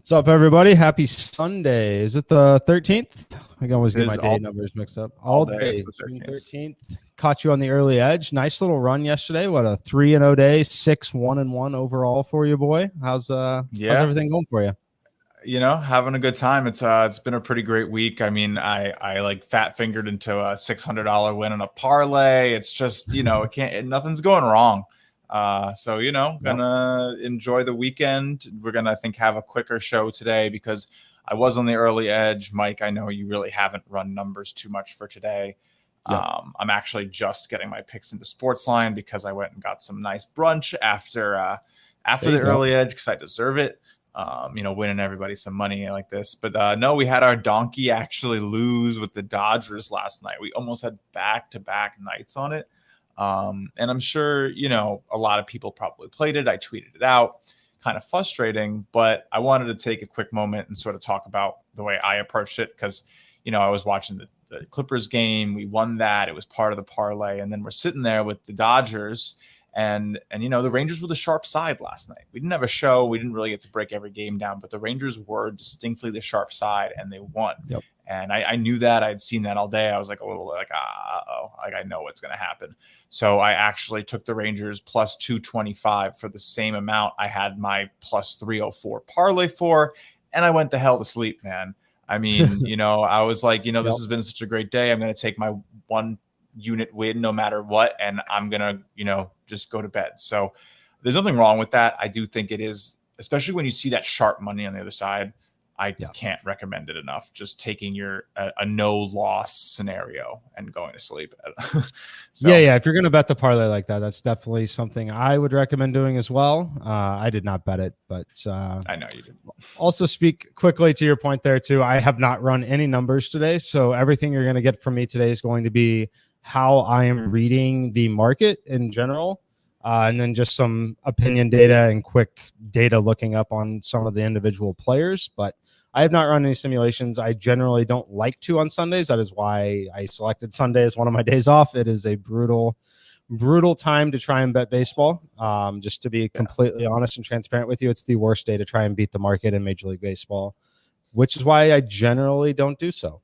What's up, everybody? Happy Sunday. Is it the 13th? I can always get my day numbers mixed up. All day. June 13th. Caught you on the early edge. Nice little run yesterday. What a 3-0 day, 6-1-1 overall for you, boy. How's everything going for you? You know, having a good time. It's been a pretty great week. I mean, I like fat fingered into a $600 win on a parlay. It's just, nothing's going wrong. So, gonna enjoy the weekend. We're gonna, I think, have a quicker show today because I was on the early edge. Mike, I know you really haven't run numbers too much for today. Yep. I'm actually just getting my picks into Sportsline because I went and got some nice brunch after the early edge because I deserve it. Winning everybody some money like this. But no, we had our donkey actually lose with the Dodgers last night. We almost had back-to-back nights on it. And I'm sure, a lot of people probably played it. I tweeted it out, kind of frustrating, but I wanted to take a quick moment and sort of talk about the way I approached it. Cause I was watching the Clippers game. We won that. It was part of the parlay. And then we're sitting there with the Dodgers and the Rangers were the sharp side last night. We didn't have a show. We didn't really get to break every game down, but the Rangers were distinctly the sharp side and they won. Yep. And I knew that. I'd seen that all day. I was like a little like, I know what's going to happen. So I actually took the Rangers plus 225 for the same amount I had my plus 304 parlay for, and I went the hell to sleep, man. I mean, I was like, this has been such a great day. I'm going to take my 1 unit win no matter what, and I'm going to, just go to bed. So there's nothing wrong with that. I do think it is, especially when you see that sharp money on the other side. I can't recommend it enough. Just taking a no loss scenario and going to sleep. Yeah. If you're going to bet the parlay like that, that's definitely something I would recommend doing as well. I did not bet it, but I know you did. Also speak quickly to your point there too. I have not run any numbers today. So everything you're going to get from me today is going to be how I am reading the market in general. And then just some opinion data and quick data looking up on some of the individual players. But I have not run any simulations. I generally don't like to on Sundays. That is why I selected Sunday as one of my days off. It is a brutal time to try and bet baseball. Just to be completely honest and transparent with you, it's the worst day to try and beat the market in Major League Baseball, which is why I generally don't do so.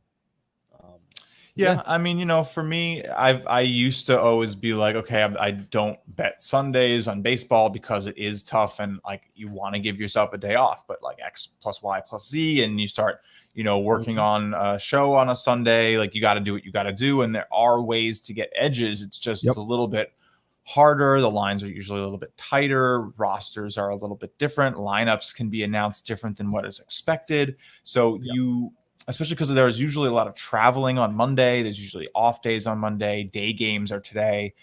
Yeah, I mean, for me, I used to always be like, okay, I don't bet Sundays on baseball because it is tough and like you want to give yourself a day off, but like X plus Y plus Z, and you start, working on a show on a Sunday, like you got to do what you got to do, and there are ways to get edges. It's just it's a little bit harder. The lines are usually a little bit tighter. Rosters are a little bit different. Lineups can be announced different than what is expected. So especially because there's usually a lot of traveling on Monday. There's usually off days on Monday. Day games are today,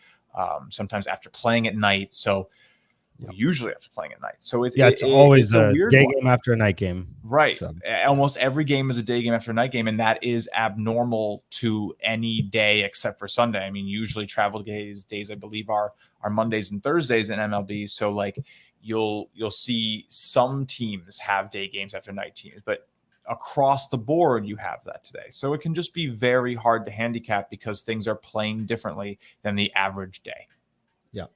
sometimes after playing at night. So usually after playing at night. So it's always a day game after a night game. Right. So almost every game is a day game after a night game. And that is abnormal to any day except for Sunday. I mean, usually travel days I believe are Mondays and Thursdays in MLB. So like you'll see some teams have day games after night teams, but across the board, you have that today. So it can just be very hard to handicap because things are playing differently than the average day. Yeah,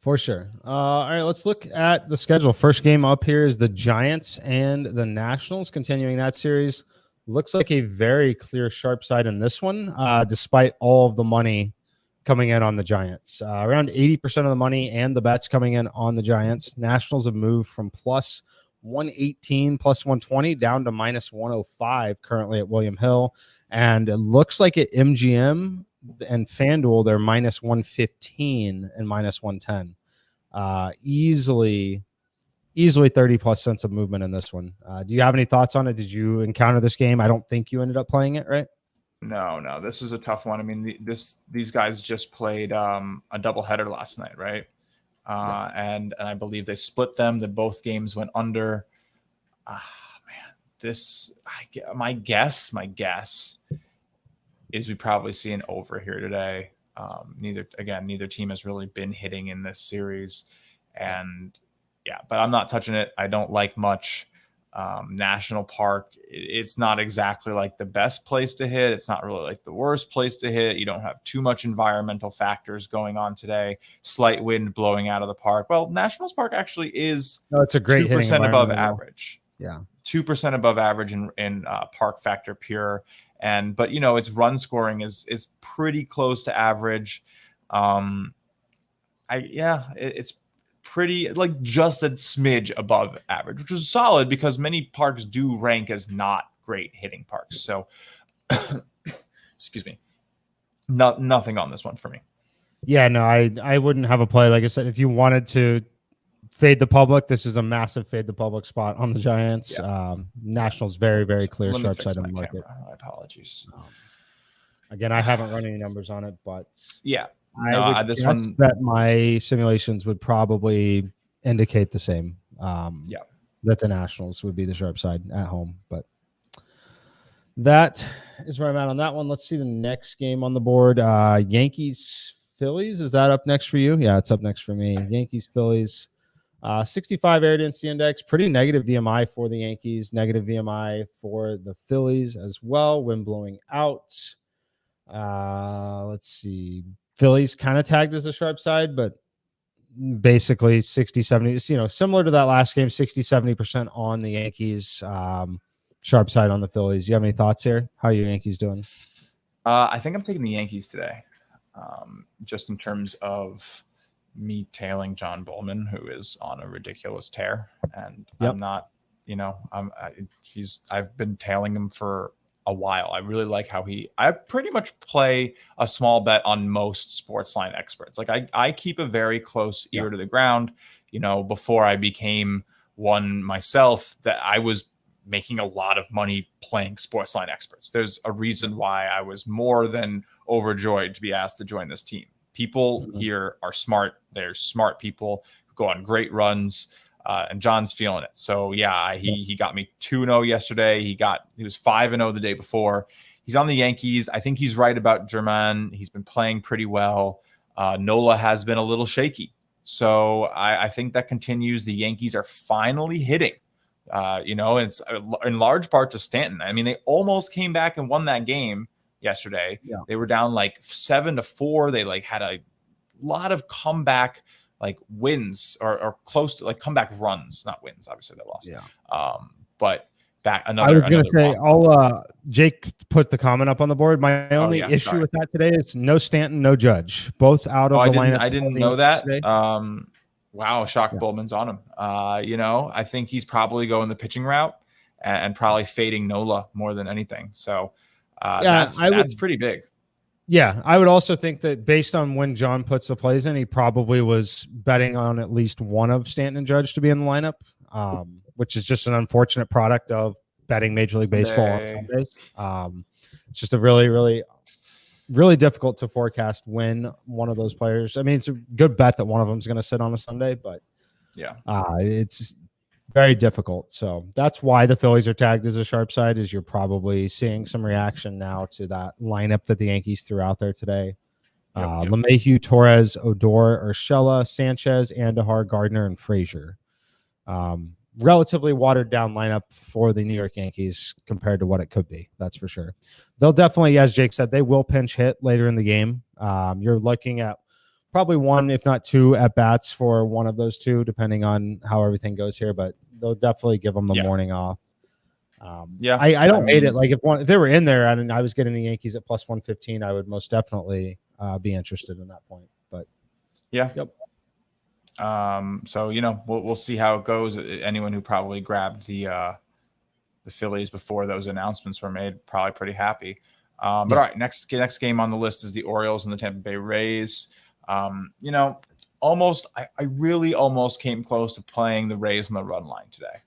for sure. All right, let's look at the schedule. First game up here is the Giants and the Nationals, continuing that series. Looks like a very clear sharp side in this one, despite all of the money coming in on the Giants. Around 80% of the money and the bets coming in on the Giants. Nationals have moved from plus 118 plus 120 down to minus 105 currently at William Hill, and it looks like at MGM and FanDuel they're minus 115 and minus 110. Easily 30 plus cents of movement in this one. Do you have any thoughts on it? Did you encounter this game? I don't think you ended up playing it, right? No, this is a tough one. I mean, these guys just played a doubleheader last night, right? And I believe they split them. That both games went under. Man, my guess is we probably see an over here today. Neither team has really been hitting in this series, and but I'm not touching it. I don't like much. National Park, it's not exactly like the best place to hit. It's not really like the worst place to hit. You don't have too much environmental factors going on today. Slight wind blowing out of the park. Well, Nationals Park actually is it's a great 2% above average. Yeah, 2% above average in park factor pure. But its run scoring is pretty close to average. It's pretty like just a smidge above average, which is solid because many parks do rank as not great hitting parks. So, excuse me, nothing on this one for me. Yeah, no, I wouldn't have a play. Like I said, if you wanted to fade the public, this is a massive fade the public spot on the Giants. Yeah. Nationals very, very clear sharp side on the market. My apologies. Again, I haven't run any numbers on it, but yeah. I would this guess one that my simulations would probably indicate the same. That the Nationals would be the sharp side at home, but that is where I'm at on that one. Let's see the next game on the board. Yankees Phillies. Is that up next for you? Yeah, it's up next for me. Yankees Phillies. 65 air density index. Pretty negative VMI for the Yankees. Negative VMI for the Phillies as well. Wind blowing out. Let's see. Phillies kind of tagged as a sharp side, but basically 60, 70, similar to that last game, 60, 70% on the Yankees, sharp side on the Phillies. You have any thoughts here? How are your Yankees doing? I think I'm taking the Yankees today, just in terms of me tailing John Bowman, who is on a ridiculous tear. And I'm not, I've been tailing him for a while. I really like how I pretty much play a small bet on most sports line experts. Like I keep a very close ear to the ground. Before I became one myself, that I was making a lot of money playing sports line experts. There's a reason why I was more than overjoyed to be asked to join this team. People here are smart. They're smart people who go on great runs. And John's feeling it. So he got me 2-0 yesterday. He was 5-0 the day before. He's on the Yankees. I think he's right about German. He's been playing pretty well. Nola has been a little shaky. So I think that continues. The Yankees are finally hitting. It's in large part to Stanton. I mean, they almost came back and won that game yesterday. Yeah. They were down like 7-4. They had a lot of comeback wins or close to comeback runs, not wins. Obviously they lost. Yeah. But back another. I was going to say, Jake put the comment up on the board. My only issue with that today is no Stanton, no Judge, both out of the lineup. I didn't know that. Wow. Shock Bowman's on him. I think he's probably going the pitching route and probably fading Nola more than anything. So that's pretty big. Yeah, I would also think that based on when John puts the plays in, he probably was betting on at least one of Stanton and Judge to be in the lineup, which is just an unfortunate product of betting Major League Baseball on Sundays. It's just a really, really, really difficult to forecast when one of those players. I mean, it's a good bet that one of them is going to sit on a Sunday, but it's very difficult. So that's why the Phillies are tagged as a sharp side, is you're probably seeing some reaction now to that lineup that the Yankees threw out there today. LeMahieu, Torres, Odor, Urshela, Sanchez, Andahar, Gardner, and Frazier. Relatively watered down lineup for the New York Yankees compared to what it could be. That's for sure. They'll definitely, as Jake said, they will pinch hit later in the game. You're looking at probably one, if not two, at bats for one of those two, depending on how everything goes here. But they'll definitely give them the morning off. I don't hate it. Like if they were in there and I was getting the Yankees at plus 115, I would most definitely be interested in that point. But so we'll see how it goes. Anyone who probably grabbed the Phillies before those announcements were made probably pretty happy. But all right, next game on the list is the Orioles and the Tampa Bay Rays. I really almost came close to playing the Rays on the run line today.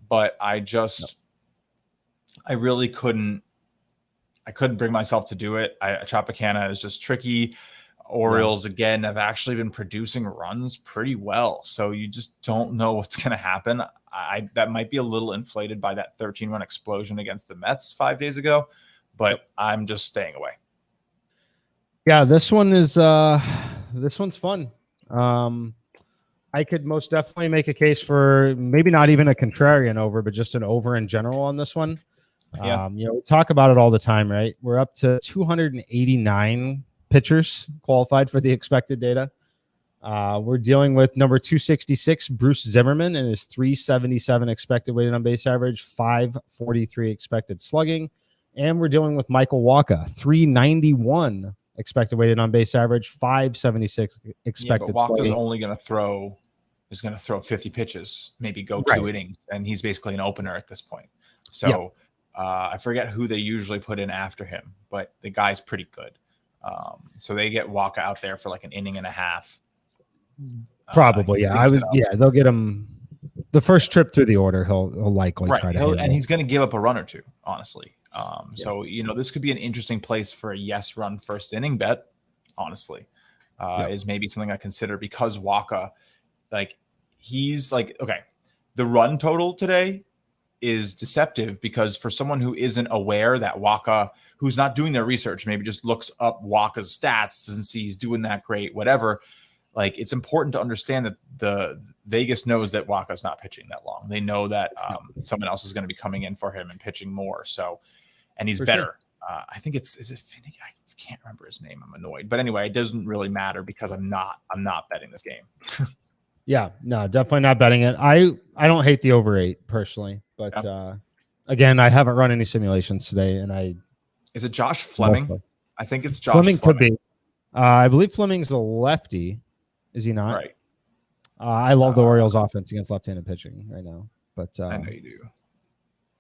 But I really couldn't bring myself to do it. Tropicana is just tricky. Orioles, again, have actually been producing runs pretty well. So you just don't know what's going to happen. That might be a little inflated by that 13-run explosion against the Mets 5 days ago, but I'm just staying away. Yeah, this one's fun. I could most definitely make a case for maybe not even a contrarian over, but just an over in general on this one. Yeah. We talk about it all the time, right? We're up to 289 pitchers qualified for the expected data. We're dealing with number 266, Bruce Zimmerman, and his 377 expected weighted on base average, 543 expected slugging. And we're dealing with Michael Wacha, 391 expected weighted on base average, 576 expected. But Walker's only going to throw 50 pitches, maybe go 2 innings, and he's basically an opener at this point. So I forget who they usually put in after him, but the guy's pretty good. So they get Wacha out there for like an inning and a half. Probably, they'll get him the first trip through the order. He'll likely try to, and he's going to give up a run or two, honestly. So, this could be an interesting place for a yes run first inning bet, honestly, is maybe something I consider, because Wacha, the run total today is deceptive, because for someone who isn't aware that Wacha, who's not doing their research, maybe just looks up Waka's stats, doesn't see he's doing that great, whatever. It's important to understand that the Vegas knows that Waka's not pitching that long. They know that someone else is going to be coming in for him and pitching more. So, and he's better. Sure. I think is it Finnegan? I can't remember his name. I'm annoyed, but anyway, it doesn't really matter because I'm not betting this game. Yeah, no, definitely not betting it. I don't hate the over 8 personally, but again, I haven't run any simulations today, and is it Josh Fleming? I think it's Josh Fleming. Could be. I believe Fleming's a lefty. Is he not? Right. I love the Orioles offense against left-handed pitching right now, but I know you do.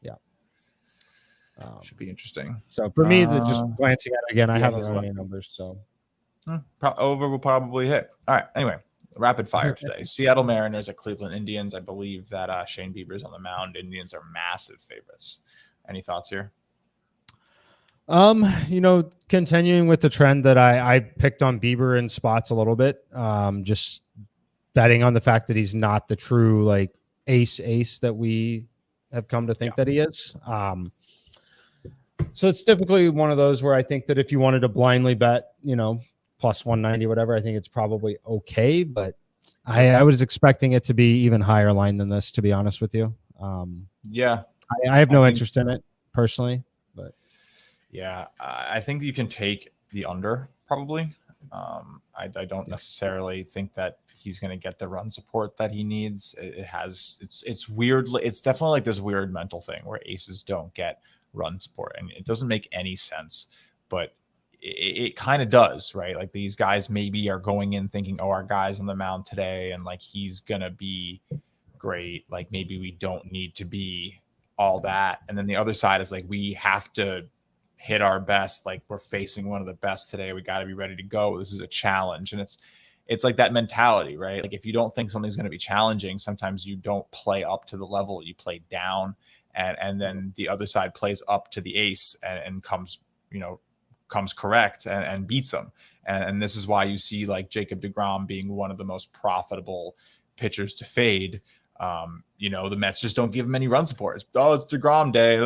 Yeah. Should be interesting. So for me, just glancing at it again, I haven't run any numbers, so over will probably hit. All right. Anyway, rapid fire today. Seattle Mariners at Cleveland Indians. I believe that Shane Bieber's on the mound. Indians are massive favorites. Any thoughts here? Continuing with the trend that I picked on Bieber in spots a little bit, just betting on the fact that he's not the true ace that we have come to think that he is. So it's typically one of those where I think that if you wanted to blindly bet, plus 190, whatever, I think it's probably okay, but I was expecting it to be even higher line than this, to be honest with you. I have no interest in it personally, but yeah, I think you can take the under probably. I don't necessarily think that he's going to get the run support that he needs. It's weird. It's definitely like this weird mental thing where aces don't get run support, and it doesn't make any sense, but it kind of does, right? Like these guys maybe are going in thinking, our guy's on the mound today, and he's going to be great. Maybe we don't need to be all that. And then the other side is we have to hit our best. We're facing one of the best today. We got to be ready to go. This is a challenge. And it's like that mentality, right? If you don't think something's going to be challenging, sometimes you don't play up to the level, you play down, and then the other side plays up to the ace and comes correct and beats them. And this is why you see Jacob deGrom being one of the most profitable pitchers to fade. The Mets just don't give him any run support. It's DeGrom day,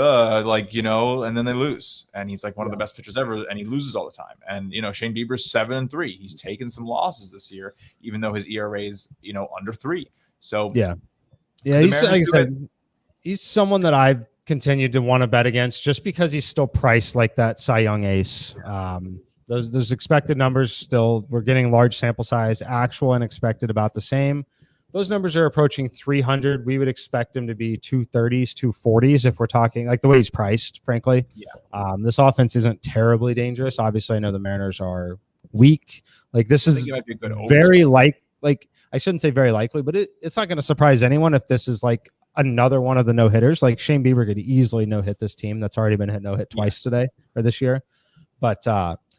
and then they lose. And he's one of the best pitchers ever, and he loses all the time. And, Shane Bieber's 7-3. He's taken some losses this year, even though his ERA is, under 3. So, yeah, he's, like I said, he's someone that I've continued to want to bet against just because he's still priced like that Cy Young ace. Those expected numbers still, we're getting large sample size, actual and expected about the same. Those numbers are approaching 300. We would expect him to be 230s, 240s if we're talking the way he's priced, frankly. Yeah. This offense isn't terribly dangerous. Obviously, I know the Mariners are weak. This is very I shouldn't say very likely, but it's not going to surprise anyone if this is another one of the no-hitters. Shane Bieber could easily no-hit this team that's already been hit no-hit twice today or this year. But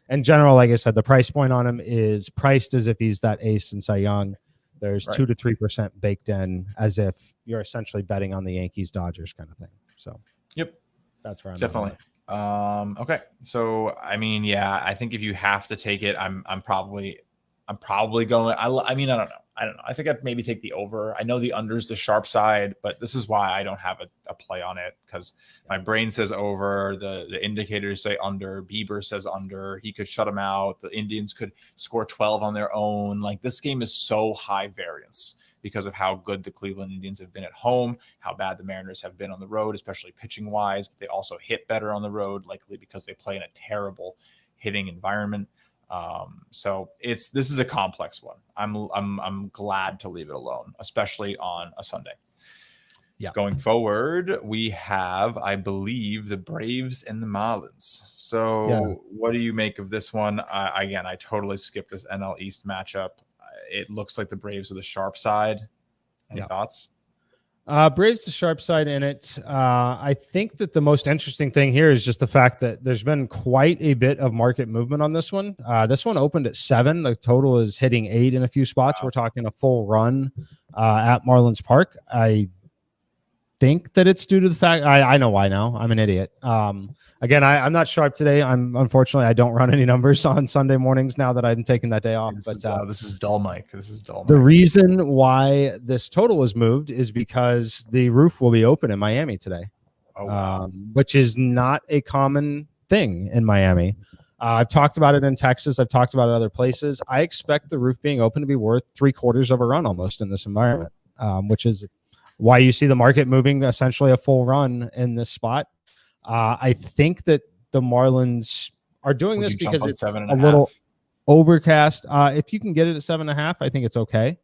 in general, like I said, the price point on him is priced as if he's that ace in Cy Young. There's 2 to 3% baked in, as if you're essentially betting on the Yankees Dodgers kind of thing. So, yep, that's where I'm definitely. Okay. So I mean, yeah, I think if you have to take it, I'm probably going. I mean, I don't know. I think I'd maybe take the over. I know the under's the sharp side, but this is why I don't have a play on it, because my brain says over, the indicators say under, Bieber says under. He could shut him out. The Indians could score 12 on their own. Like, this game is so high variance because of how good the Cleveland Indians have been at home, how bad the Mariners have been on the road, especially pitching wise. But they also hit better on the road, likely because they play in a terrible hitting environment. So this is a complex one. I'm glad to leave it alone, especially on a Sunday. Yeah. Going forward, we have, I believe, the Braves and the Marlins. So what do you make of this one? Again, I totally skipped this NL East matchup. It looks like the Braves are the sharp side. Any thoughts? Braves the sharp side in it. I think that the most interesting thing here is just the fact that there's been quite a bit of market movement on this one. This one opened at 7. The total is hitting 8 in a few spots. Wow. We're talking a full run at Marlins Park. I think that it's due to the fact I know why now. I'm an idiot. Again, I'm not sharp today. Unfortunately, I don't run any numbers on Sunday mornings now that I'm taking that day off. This is dull, Mike. This is dull. The reason why this total was moved is because the roof will be open in Miami today. Oh, wow. Which is not a common thing in Miami. I've talked about it in Texas. I've talked about it other places. I expect the roof being open to be worth 3/4 of a run almost in this environment, which is why you see the market moving essentially a full run in this spot. I think that the Marlins are doing this because it's a little overcast. If you can get it at 7.5, I think it's okay.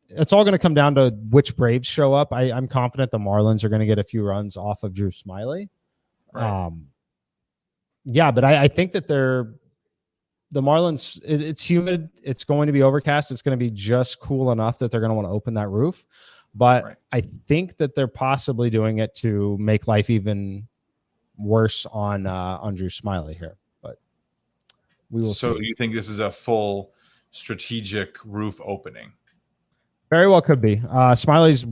It's all going to come down to which Braves show up. I'm confident the Marlins are going to get a few runs off of Drew Smyly. Right. But I think that the Marlins, it's humid. It's going to be overcast. It's going to be just cool enough that they're going to want to open that roof. But I think that they're possibly doing it to make life even worse on Drew Smyly here. But we will see. So you think this is a full strategic roof opening? Very well could be. Smiley's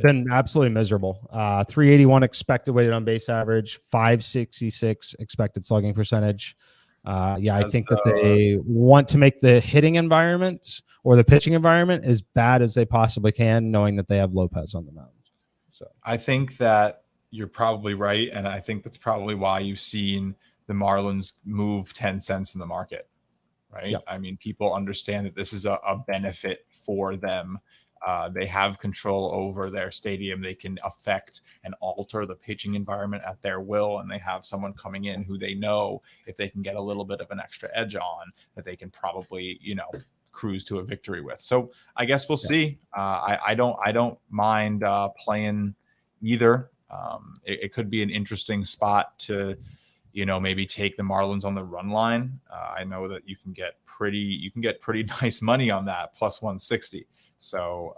been absolutely miserable. 381 expected weighted on base average, 566 expected slugging percentage. I think that they want to make the hitting environment or the pitching environment as bad as they possibly can, knowing that they have Lopez on the mound. So I think that you're probably right, and I think that's probably why you've seen the Marlins move 10 cents in the market, right? Yep. I mean, people understand that this is a benefit for them. They have control over their stadium. They can affect and alter the pitching environment at their will, and they have someone coming in who they know, if they can get a little bit of an extra edge on, that they can probably, cruise to a victory with. So I guess we'll see. I don't mind playing either. It could be an interesting spot to, maybe take the Marlins on the run line. I know that you can get pretty nice money on that, plus 160. So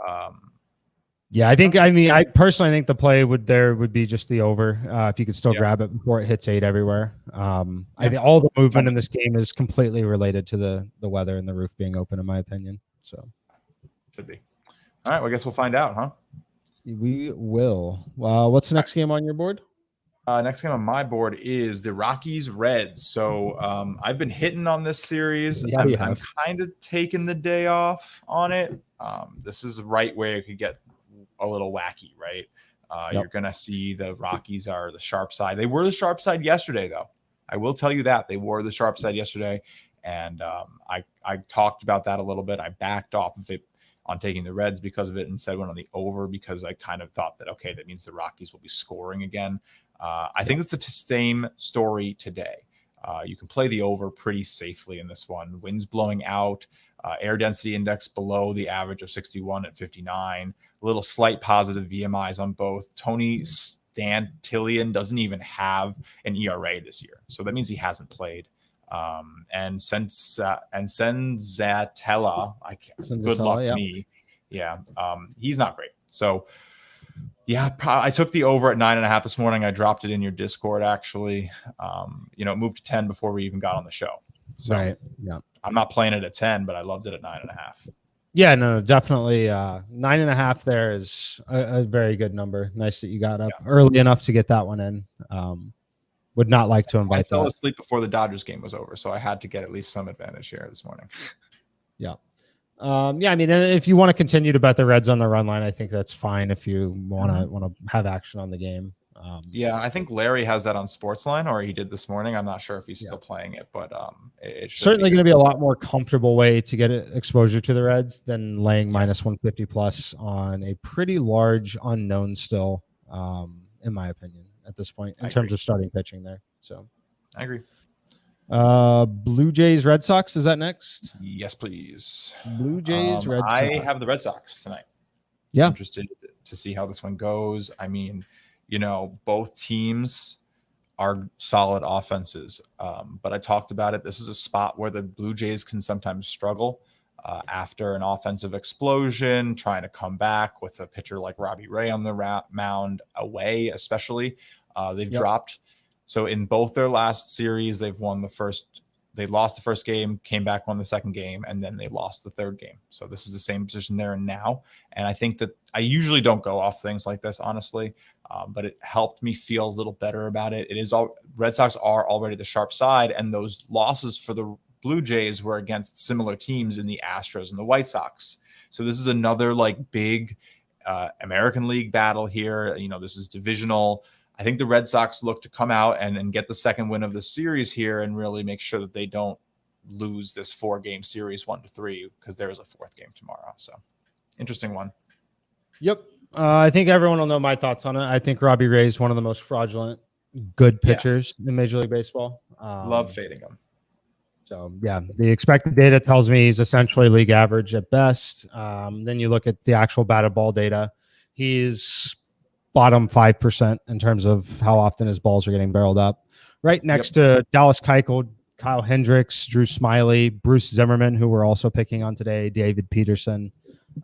I personally think the play would be just the over. If you could still grab it before it hits 8 everywhere. I think all the movement in this game is completely related to the weather and the roof being open, in my opinion. So should be. All right, well, I guess we'll find out, huh? We will. What's the next game on your board? Next game on my board is the Rockies Reds. So I've been hitting on this series. Yeah, I'm kind of taking the day off on it. This is right where it could get a little wacky, right? You're going to see the Rockies are the sharp side. They were the sharp side yesterday, though. I will tell you that. They were the sharp side yesterday. And I talked about that a little bit. I backed off of it on taking the Reds because of it, instead went on the over because I kind of thought that, okay, that means the Rockies will be scoring again. I think it's the same story today. You can play the over pretty safely in this one. Winds blowing out, air density index below the average of 61 at 59. A little slight positive VMIs on both. Tony Stantillion doesn't even have an ERA this year, so that means he hasn't played. And Senzatella, good luck me. Yeah, he's not great. So yeah, I took the over at 9.5 this morning. I dropped it in your Discord, actually. It moved to 10 before we even got on the show. So I'm not playing it at 10, but I loved it at 9.5. Yeah, no, definitely. 9.5 there is a very good number. Nice that you got up early enough to get that one in. Would not like to I invite fell that. asleep before the Dodgers game was over, so I had to get at least some advantage here this morning. Yeah. Yeah, I mean, if you want to continue to bet the Reds on the run line, I think that's fine if you want to have action on the game. Yeah, I think Larry has that on Sportsline, or he did this morning. I'm not sure if he's Yeah. still playing it, but it should Certainly be going to be a lot more comfortable way to get exposure to the Reds than laying minus Yes. 150 plus on a pretty large unknown still, in my opinion, at this point in terms of starting pitching there. So I agree. Blue Jays, Red Sox, is that next? Yes, please. Blue Jays, Red Sox. I have the Red Sox tonight. Yeah. Interested to see how this one goes. I mean, you know, both teams are solid offenses, but I talked about it. This is a spot where the Blue Jays can sometimes struggle after an offensive explosion, trying to come back with a pitcher like Robbie Ray on the mound away, especially. They've dropped. So in both their last series, they lost the first game, came back, won the second game, and then they lost the third game. So this is the same position they're in now. And I think that I usually don't go off things like this, honestly, but it helped me feel a little better about it. Red Sox are already the sharp side, and those losses for the Blue Jays were against similar teams in the Astros and the White Sox. So this is another like big American League battle here. You know, this is divisional. I think the Red Sox look to come out and get the second win of the series here and really make sure that they don't lose this 4-game series 1-3, because there is a fourth game tomorrow. So interesting one. Yep. I think everyone will know my thoughts on it. I think Robbie Ray is one of the most fraudulent good pitchers in Major League Baseball. Love fading him. So, yeah, the expected data tells me he's essentially league average at best. Then you look at the actual batted ball data. He's bottom 5% in terms of how often his balls are getting barreled up. Right next to Dallas Keuchel, Kyle Hendricks, Drew Smiley, Bruce Zimmerman, who we're also picking on today, David Peterson.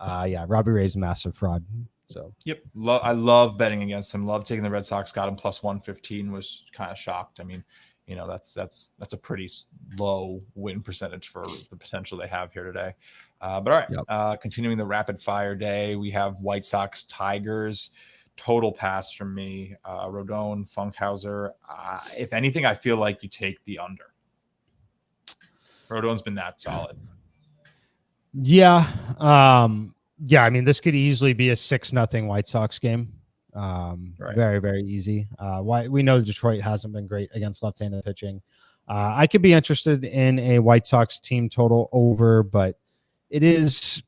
Robbie Ray's a massive fraud. So I love betting against him. Love taking the Red Sox. Got him plus 115. Was kind of shocked. I mean, you know, that's a pretty low win percentage for the potential they have here today. But all right, continuing the rapid fire day, we have White Sox Tigers. Total pass from me. Rodon, Funkhauser. If anything, I feel like you take the under. Rodon's been that solid. Yeah. I mean, this could easily be a 6-0 White Sox game. Very, very easy. We know Detroit hasn't been great against left-handed pitching. I could be interested in a White Sox team total over, but it is,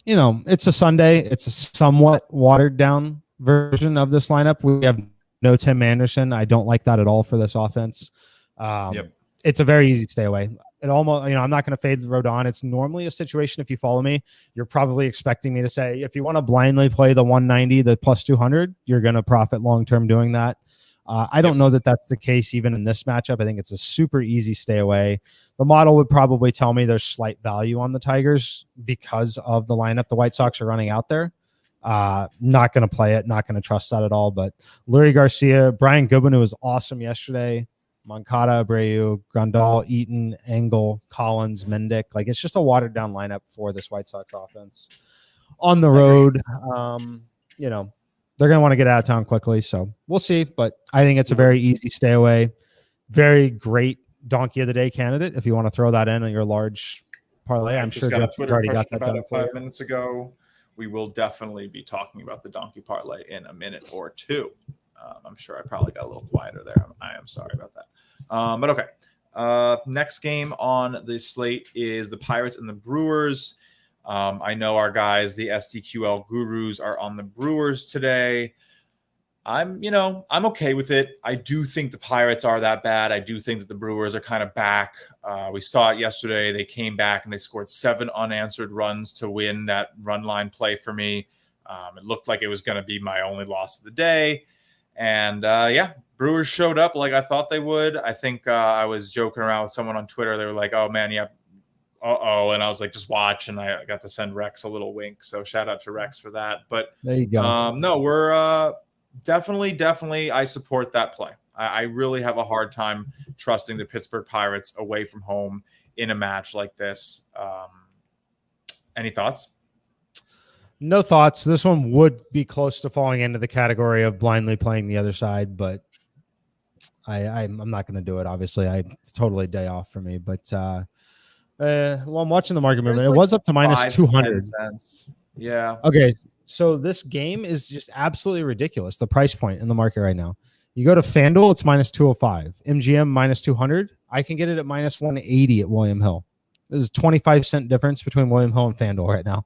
you know, it's a Sunday. It's a somewhat watered down version of this lineup. We have no Tim Anderson. I don't like that at all for this offense. It's a very easy stay away. It almost, I'm not going to fade Rodon. It's normally a situation, if you follow me, you're probably expecting me to say, if you want to blindly play the 190, the plus 200, you're going to profit long-term doing that. I don't know that that's the case even in this matchup. I think it's a super easy stay away. The model would probably tell me there's slight value on the Tigers because of the lineup the White Sox are running out there. Not going to play it. Not going to trust that at all. But Lurie Garcia, Brian Goodwin, who was awesome yesterday, Moncada, Abreu, Grandal, Eaton, Engel, Collins, Mendick. Like, it's just a watered down lineup for this White Sox offense. On the road, they're going to want to get out of town quickly. So we'll see. But I think it's a very easy stay away. Very great donkey of the day candidate if you want to throw that in your large parlay. I'm sure Jeff already got that done about 5 minutes ago. We will definitely be talking about the donkey parlay in a minute or two. I'm sure I probably got a little quieter there. I am sorry about that. But okay. Next game on the slate is the Pirates and the Brewers. I know our guys, the SDQL gurus, are on the Brewers today. I'm okay with it. I do think the Pirates are that bad. I do think that the Brewers are kind of back. We saw it yesterday. They came back and they scored 7 unanswered runs to win that run line play for me. It looked like it was going to be my only loss of the day. And Brewers showed up like I thought they would. I think I was joking around with someone on Twitter. They were like, oh man, yeah. And I was like, just watch. And I got to send Rex a little wink. So shout out to Rex for that. But there you go. No, we're definitely I support that play. I really have a hard time trusting the Pittsburgh Pirates away from home in a match like this. Any thoughts? No thoughts. This one would be close to falling into the category of blindly playing the other side, but I'm not going to do it. Obviously, it's totally day off for me. But well, I'm watching the market movement. It like was up to minus 200. cents. Yeah. Okay, so this game is just absolutely ridiculous. The price point in the market right now. You go to FanDuel, it's minus 205. MGM minus 200. I can get it at minus 180 at William Hill. There's a 25-cent difference between William Hill and FanDuel right now.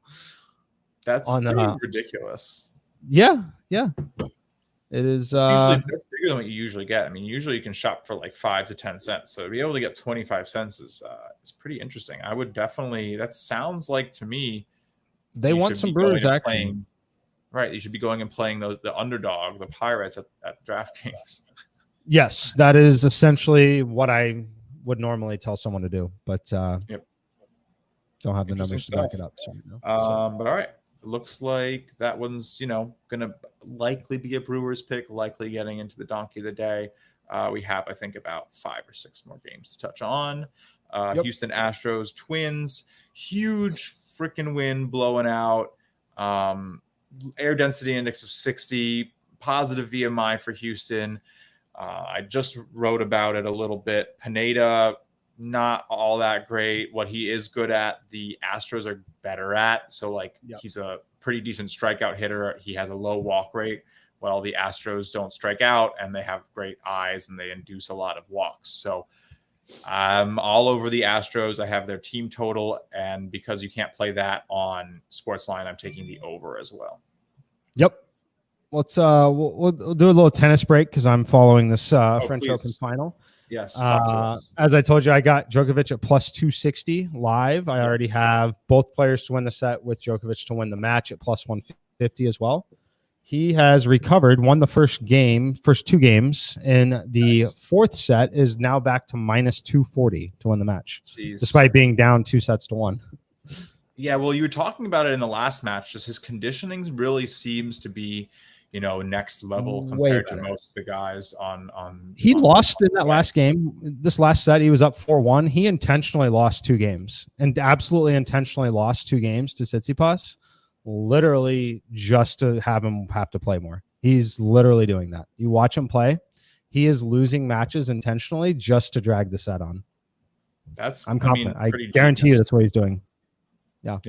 That's pretty ridiculous. Yeah. It is. That's bigger than what you usually get. I mean, usually you can shop for like 5 to 10 cents. So to be able to get 25 cents is pretty interesting. I would definitely. That sounds like to me. They want some Brewers action. Right, you should be going and playing the underdog, the Pirates at DraftKings. Yes, that is essentially what I would normally tell someone to do, but don't have the numbers to back it up. So, but all right, looks like that one's gonna likely be a Brewers pick, likely getting into the donkey of the day. We have, I think, about 5 or 6 more games to touch on. Houston Astros, Twins, huge freaking win, blowing out. Air density index of 60, positive VMI for Houston. I just wrote about it a little bit. Pineda, not all that great. What he is good at, the Astros are better at. So, he's a pretty decent strikeout hitter. He has a low walk rate. Well, the Astros don't strike out, and they have great eyes, and they induce a lot of walks. So, I'm all over the Astros. I have their team total, and because you can't play that on Sportsline, I'm taking the over as well. Yep. Let's we'll do a little tennis break because I'm following this French Open final. Yes. As I told you, I got Djokovic at plus 260 live. I already have both players to win the set with Djokovic to win the match at plus 150 as well. He has recovered, won the first 2 games, and the fourth set is now back to minus 240 to win the match, despite being down 2-1. Yeah, well, you were talking about it in the last match. Just his conditioning really seems to be, next level compared to most of the guys on. He lost in that last game. This last set, he was up 4-1. He intentionally lost 2 games and absolutely intentionally lost 2 games to Tsitsipas. Literally just to have him have to play more. He's literally doing that. You watch him play. He is losing matches intentionally just to drag the set on. I'm confident. I guarantee you that's what he's doing. Yeah.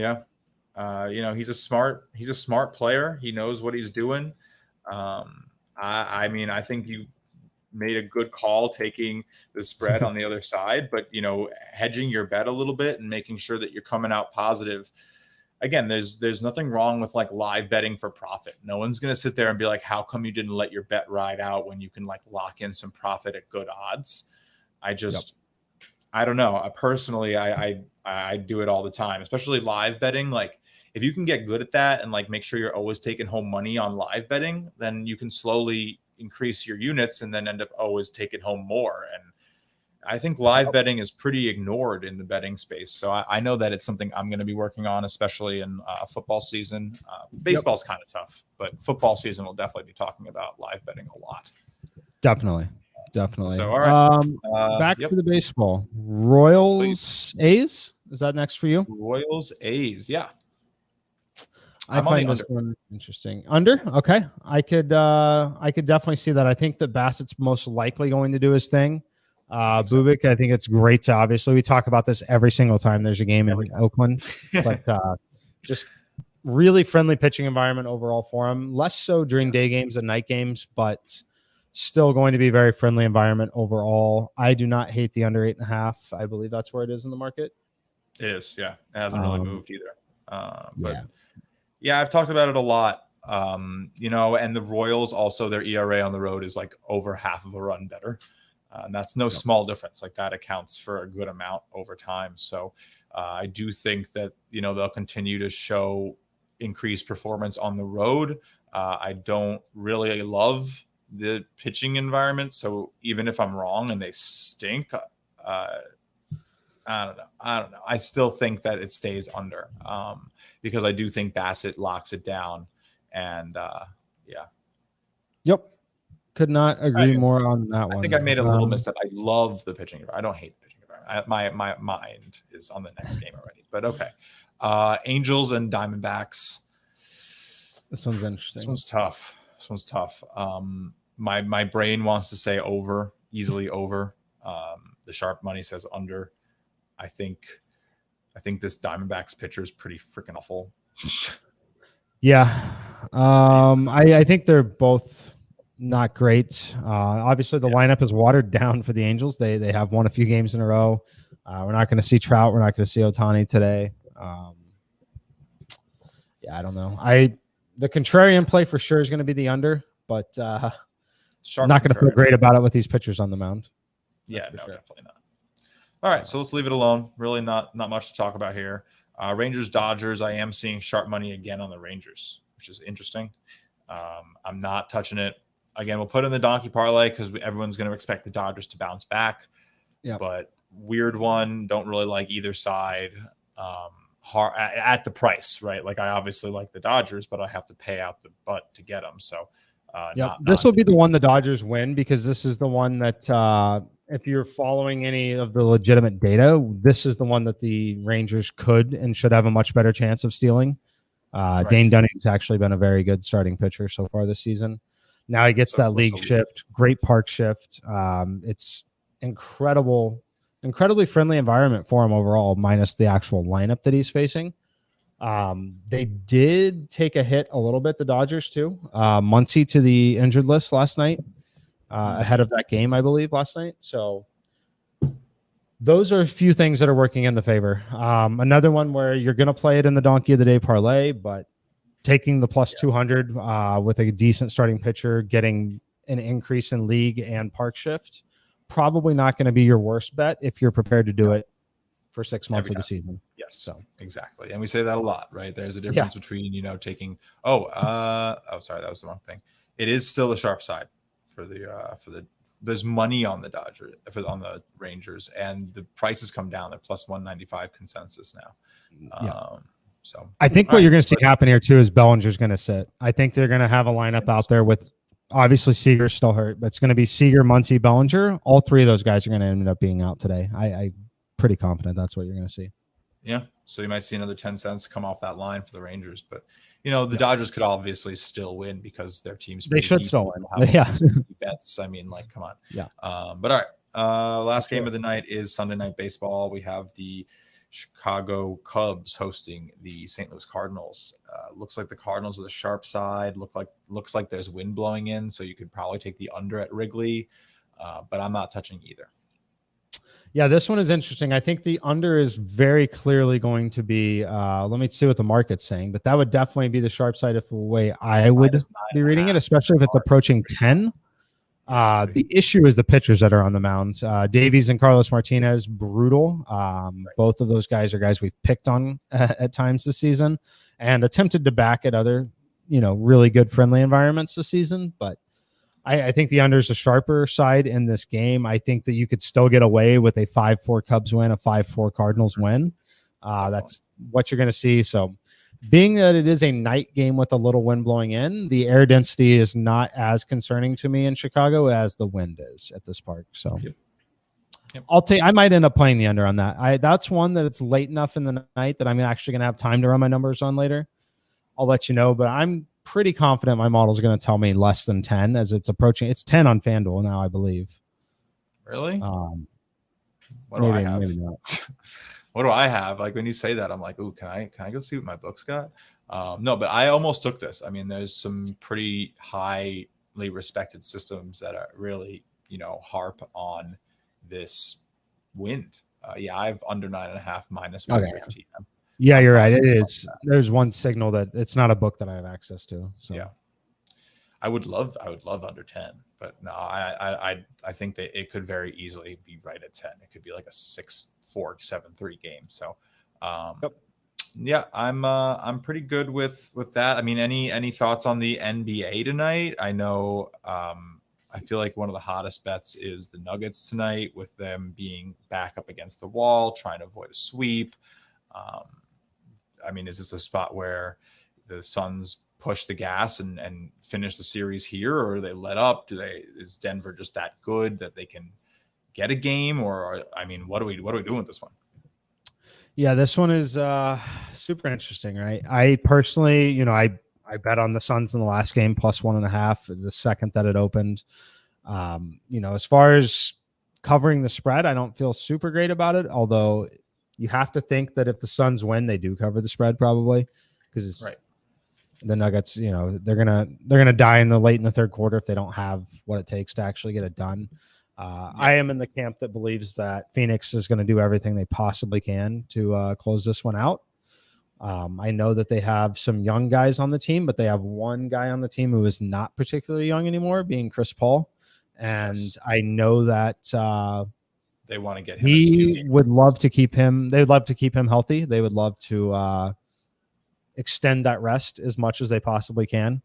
He's a smart player. He knows what he's doing. I think you made a good call taking the spread on the other side, but hedging your bet a little bit and making sure that you're coming out positive. Again, there's nothing wrong with live betting for profit. No one's going to sit there and be like, how come you didn't let your bet ride out when you can lock in some profit at good odds? I don't know. Personally, I do it all the time, especially live betting. If you can get good at that and make sure you're always taking home money on live betting, then you can slowly increase your units and then end up always taking home more. And I think live betting is pretty ignored in the betting space. So I know that it's something I'm going to be working on, especially in football season. Baseball's kind of tough, but football season we'll definitely be talking about live betting a lot. Definitely. So, all right. Back to the baseball. Royals, A's? Is that next for you? Royals, A's, yeah. I find this one interesting. Under? Okay. I could definitely see that. I think that Bassett's most likely going to do his thing. Bubik, I think it's great to obviously we talk about this every single time there's a game in Oakland, but just really friendly pitching environment overall for him. Less so during day games and night games, but still going to be very friendly environment overall. I do not hate the under 8.5. I believe that's where it is in the market. It is, yeah. It hasn't really moved either. But yeah, I've talked about it a lot. And the Royals also their ERA on the road is over half of a run better. And that's no small difference. That accounts for a good amount over time. So I do think that, they'll continue to show increased performance on the road. I don't really love the pitching environment. So even if I'm wrong and they stink, I don't know. I still think that it stays under because I do think Bassett locks it down. And yeah. Yep. Could not agree more on that one. I think I made a little misstep. I love the pitching environment. I don't hate the pitching environment. My mind is on the next game already. But okay. Angels and Diamondbacks. This one's interesting. This one's tough. My brain wants to say over, easily over. The sharp money says under. I think this Diamondbacks pitcher is pretty freaking awful. Yeah. I think they're both not great. Obviously, the lineup is watered down for the Angels. They have won a few games in a row. We're not going to see Trout. We're not going to see Ohtani today. Yeah, I don't know. The contrarian play for sure is going to be the under, but I'm not going to feel great about it with these pitchers on the mound. Yeah, no, definitely not. All right, so let's leave it alone. Really not much to talk about here. Rangers, Dodgers, I am seeing sharp money again on the Rangers, which is interesting. I'm not touching it. Again, we'll put in the donkey parlay because everyone's going to expect the Dodgers to bounce back. Yeah, but weird one. Don't really like either side at the price, right? Like I obviously like the Dodgers, but I have to pay out the butt to get them. So this will be the one the Dodgers win because this is the one that if you're following any of the legitimate data, this is the one that the Rangers could and should have a much better chance of stealing. Right. Dane Dunning's actually been a very good starting pitcher so far this season. Now he gets that league shift, great park shift. It's incredibly friendly environment for him overall, minus the actual lineup that he's facing. They did take a hit a little bit, the Dodgers too. Muncy to the injured list last night, ahead of that game, I believe, last night. So those are a few things that are working in the favor. Another one where you're going to play it in the donkey of the day parlay, but taking the plus 200 with a decent starting pitcher, getting an increase in league and park shift, probably not going to be your worst bet if you're prepared to do it for 6 months of the season. Yes, so exactly. And we say that a lot, right? There's a difference between, taking, sorry, that was the wrong thing. It is still the sharp side for the there's money on the Dodgers on the Rangers, and the prices come down. They're plus 195 consensus now. So I think what you're going to see happen here too is Bellinger's going to sit. I think they're going to have a lineup out there with obviously Seager's still hurt, but it's going to be Seager, Muncy, Bellinger. All three of those guys are going to end up being out today. I'm pretty confident that's what you're going to see. Yeah. So you might see another 10 cents come off that line for the Rangers, but the Dodgers could obviously still win because their team's they should still win. Yeah. Bets. I mean, like, come on. Yeah. But all right. Last game of the night is Sunday Night Baseball. We have the Chicago Cubs hosting the St. Louis Cardinals. Looks like the Cardinals are the sharp side. Looks like there's wind blowing in, so you could probably take the under at Wrigley, but I'm not touching either. Yeah, this one is interesting. I think the under is very clearly going to be, let me see what the market's saying, but that would definitely be the sharp side of the way I would be reading it, especially if it's approaching 10. The issue is the pitchers that are on the mound. Davies and Carlos Martinez, brutal. Both of those guys are guys we've picked on at times this season and attempted to back at other, really good friendly environments this season. But I think the under is a sharper side in this game. I think that you could still get away with a 5-4 Cubs win, a 5-4 Cardinals win. That's what you're going to see. So being that it is a night game with a little wind blowing in, the air density is not as concerning to me in Chicago as the wind is at this park. So yep. I might end up playing the under on that. That's one that it's late enough in the night that I'm actually going to have time to run my numbers on later. I'll let you know, but I'm pretty confident my model is going to tell me less than 10 as it's approaching. It's 10 on FanDuel now, I believe. Really? What do I have? Maybe not. What do I have? Like when you say that, I'm like, ooh, can I go see what my book's got? No, but I almost took this. I mean, there's some pretty highly respected systems that are really, harp on this wind. I have under 9.5 minus 115. Okay. Yeah, you're right. It is. There's one signal that it's not a book that I have access to. So yeah, I would love under 10, but no, I think that it could very easily be right at 10. It could be like a 6-4, 7-3 game. So, yeah, I'm pretty good with that. I mean, any thoughts on the NBA tonight? I know, I feel like one of the hottest bets is the Nuggets tonight, with them being back up against the wall, trying to avoid a sweep. I mean, is this a spot where the Suns push the gas and finish the series here, or are they let up? Is Denver just that good that they can get a game, or what are we doing with this one? Yeah, this one is super interesting, right? I personally, I I bet on the Suns in the last game plus 1.5 the second that it opened. As far as covering the spread, I don't feel super great about it. Although you have to think that if the Suns win, they do cover the spread probably because Right. the Nuggets, they're gonna die in the third quarter if they don't have what it takes to actually get it done. I am in the camp that believes that Phoenix is going to do everything they possibly can to close this one out. I know that they have some young guys on the team, but they have one guy on the team who is not particularly young anymore, being Chris Paul. And I know that they want to get him. He would love to keep him. They'd love to keep him healthy. They would love to extend that rest as much as they possibly can.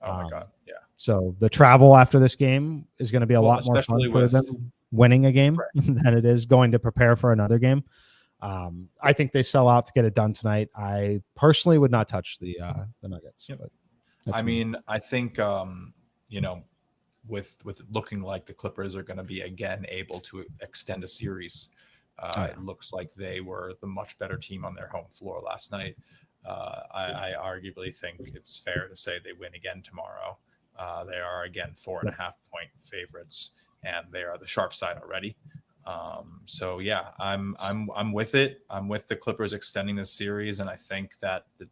Oh my God. Yeah. So the travel after this game is going to be a lot more fun for them winning a game than it is going to prepare for another game. I think they sell out to get it done tonight. I personally would not touch the Nuggets. Yep. But I mean, I think with it looking like the Clippers are going to be again able to extend a series. It looks like they were the much better team on their home floor last night. I arguably think it's fair to say they win again tomorrow. They are again 4.5 point favorites, and they are the sharp side already. So yeah, I'm with it. I'm with the Clippers extending this series, and I think that the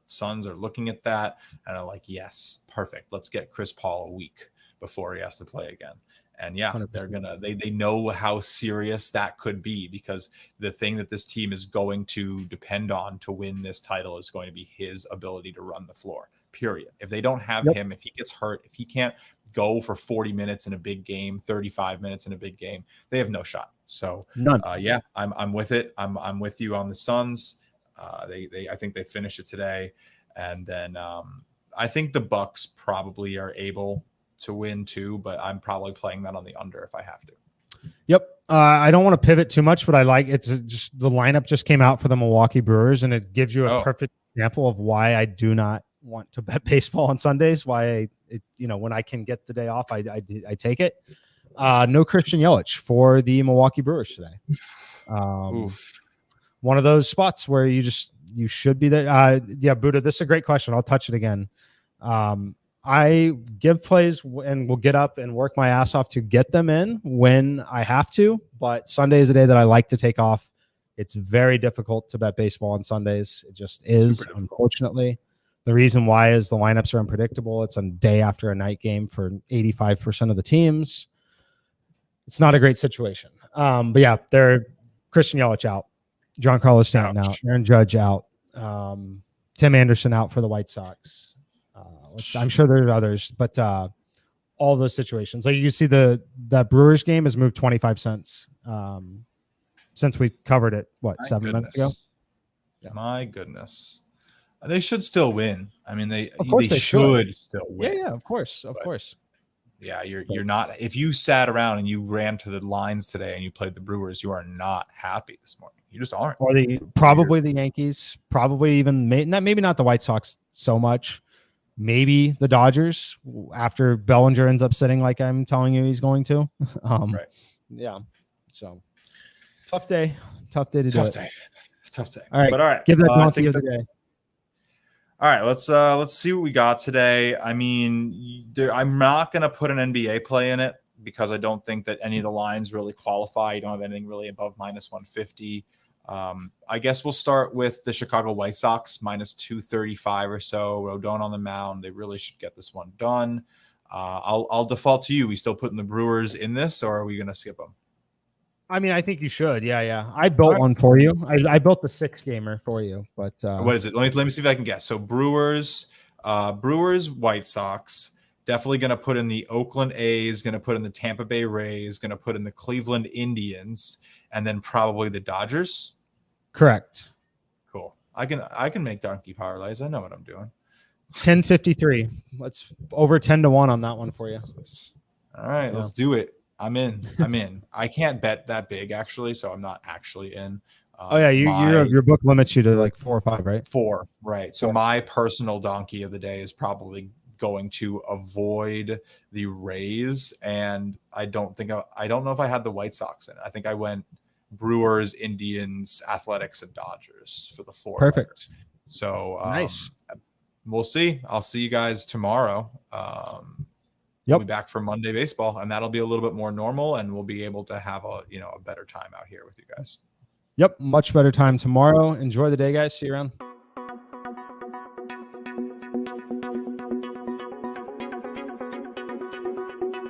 Suns are looking at that and are like, yes, perfect. Let's get Chris Paul a week before he has to play again. And yeah, 100%. They know how serious that could be, because the thing that this team is going to depend on to win this title is going to be his ability to run the floor, period. If they don't have him, if he gets hurt, if he can't go for 40 minutes in a big game, 35 minutes in a big game, they have no shot. So none. Yeah, I'm with it. I'm with you on the Suns. I think they finish it today. And then I think the Bucks probably are able to win too, but I'm probably playing that on the under if I have to. Yep. I don't want to pivot too much, but I like it's just the lineup just came out for the Milwaukee Brewers, and it gives you a perfect example of why I do not want to bet baseball on Sundays. Why when I can get the day off, I take it. No Christian Yelich for the Milwaukee Brewers today. One of those spots where you should be there. Buddha, this is a great question. I'll touch it again. I give plays and will get up and work my ass off to get them in when I have to. But Sunday is the day that I like to take off. It's very difficult to bet baseball on Sundays. It just is, unfortunately. The reason why is the lineups are unpredictable. It's a day after a night game for 85% of the teams. It's not a great situation. But yeah, they're Christian Yelich out, Giancarlo Stanton out, Aaron Judge out, Tim Anderson out for the White Sox. I'm sure there's others, but all those situations, like you see that Brewers game has moved 25 cents since we covered it. Seven minutes ago? Yeah. My goodness, they should still win. I mean, they should still win. Yeah, of course. Yeah, you're not. If you sat around and you ran to the lines today and you played the Brewers, you are not happy this morning. You just aren't. Or probably the Yankees, probably even maybe not the White Sox so much. Maybe the Dodgers after Bellinger ends up sitting like I'm telling you he's going to. Right. Yeah. So tough day to do it. Tough day. All right. But all right. Give that donkey of the day. All right. Let's see what we got today. I mean, I'm not going to put an NBA play in it because I don't think that any of the lines really qualify. You don't have anything really above minus 150. I guess we'll start with the Chicago White Sox minus 235 or so. Rodon on the mound. They really should get this one done. I'll default to you. We still putting the Brewers in this, or are we going to skip them? I mean, I think you should. Yeah. I built one for you. I built the 6-gamer for you, but what is it? Let me see if I can guess. So Brewers, White Sox. Definitely going to put in the Oakland A's, going to put in the Tampa Bay Rays, going to put in the Cleveland Indians, and then probably the Dodgers. Correct. Cool. I can make donkey parlays. I know what I'm doing. 1053. Let's over 10-1 on that one for you. All right, let's do it. I'm in. I can't bet that big actually, so I'm not actually in. Your book limits you to like 4 or 5, right? 4, right. So my personal donkey of the day is probably going to avoid the Rays, and I don't know if I had the White Sox in it. I think I went Brewers, Indians, Athletics, and Dodgers for the 4. Perfect. So nice. we'll see. I'll see you guys tomorrow. We'll be back for Monday baseball, and that'll be a little bit more normal, and we'll be able to have a better time out here with you guys. Yep, much better time tomorrow. Enjoy the day, guys. See you around.